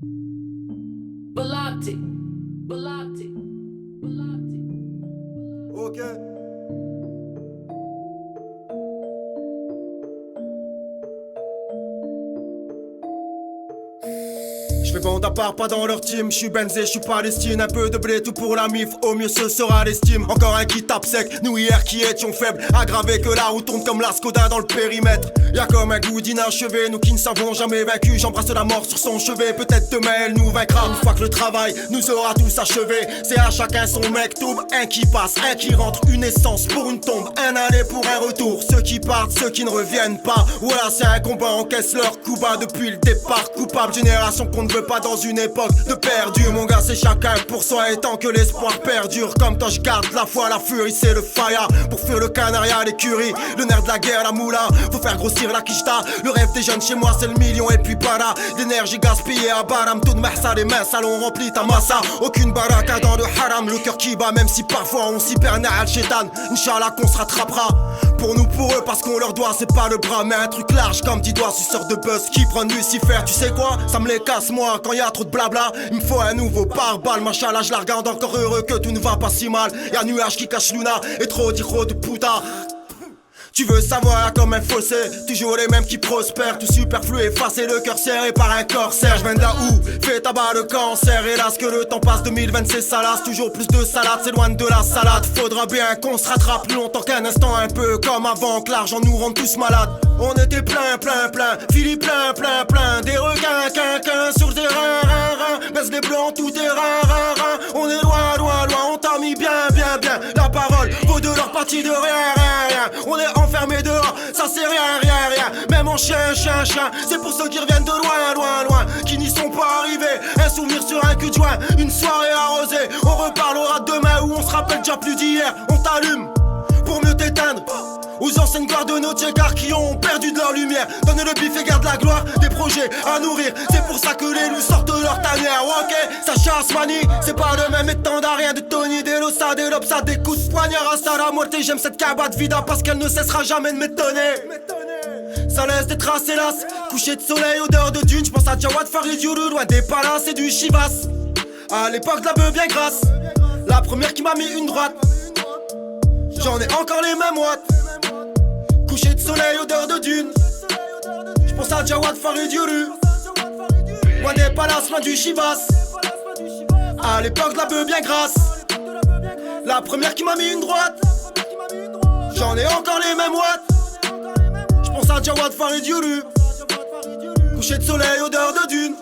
Belati, Belati, Belati. Ok. Je fais bande à part, pas dans leur team. Je suis Benzé, je suis Palestine. Un peu de blé, tout pour la mif. Au mieux ce sera l'estime. Encore un qui tape sec. Nous hier qui étions faibles. Aggravé que la roue tourne comme la Skoda dans le périmètre. Y'a comme un goût d'inachevé. Nous qui ne savons jamais vaincu. J'embrasse la mort sur son chevet. Peut-être demain elle nous vaincra. Une fois que le travail nous aura tous achevés. C'est à chacun son mektoub. Un qui passe, un qui rentre. Une essence pour une tombe. Un aller pour un retour. Ceux qui partent, ceux qui ne reviennent pas. Voilà, c'est un combat. Encaisse leur coup bas depuis le départ. Coupable, génération qu'on ne veut pas dans une époque de perdu. Mon gars, c'est chacun pour soi. Et tant que l'espoir perdure, comme toi je garde la foi, la furie, c'est le faya. Pour fuir le canaria, l'écurie, le nerf de la guerre, la moula. Faut faire grossir la quicheta. Le rêve des jeunes chez moi, c'est le million et puis para. D'énergie gaspillée à baram. Tout de mahsa, les mains salon remplis ta massa. Aucune baraka dans le haram. Le cœur qui bat, même si parfois on s'y perd. Na'al Shaitan, Inch'Allah qu'on se rattrapera. Pour nous, pour eux, parce qu'on leur doit, c'est pas le bras, mais un truc large comme 10 doigts. Suceur de buzz qui prennent Lucifer. Tu sais quoi, ça me les casse moi. Quand y a trop de blabla, il me faut un nouveau pare-balles. Machallah, je la regarde encore heureux que tout ne va pas si mal. Y'a un nuage qui cache Luna et trop d'hiro de puta. Tu veux savoir comme un fossé, toujours les mêmes qui prospèrent. Tout superflu effacé, le cœur serré par un corsaire. Je viens de là où fait tabac le cancer. Hélas que le temps passe, 2026 salace. Toujours plus de salade, c'est loin de la salade. Faudra bien qu'on se rattrape plus longtemps qu'un instant. Un peu comme avant que l'argent nous rende tous malades. On était plein, Philippe plein. Des requins, quinquin sur des reins. Baisse des blancs, tout est rare. On est loin, on t'a mis bien. La parole vaut de leur partie de rien. On est enfermés dehors, ça c'est rien. Même en chien, c'est pour ceux qui reviennent de loin, qui n'y sont pas arrivés. Un souvenir sur un cul de joint, une soirée arrosée. On reparlera demain où on se rappelle déjà plus d'hier. On t'allume pour mieux t'éteindre. Aux anciennes gloires de nos tchécars qui ont perdu de leur lumière. Donne le bif et garde la gloire, des projets à nourrir. C'est pour ça que les loups sortent de leur tanière. Ok, ça chasse manie, c'est pas le même étendard. Rien de Tony, des Losa, des Lopsa, des coups de poignard à Sarah Morte. J'aime cette cabane vida parce qu'elle ne cessera jamais de m'étonner. Ça laisse des traces hélas. Coucher de soleil, odeur de dune. J'pense à Jawad Farid Yuru, loin des palaces et du Chivas. À l'époque de la beuh bien grasse, la première qui m'a mis une droite. J'en ai encore les mêmes watts. Coucher de soleil, odeur de dune. J'pense à Jawad Farid Yuru, loin des palaces, loin du Chivas. À l'époque de la beuh bien grasse, la première qui m'a mis une droite. J'en ai encore les mêmes watts. J'pense à Jawad Farid Yuru, coucher de soleil, odeur de dune.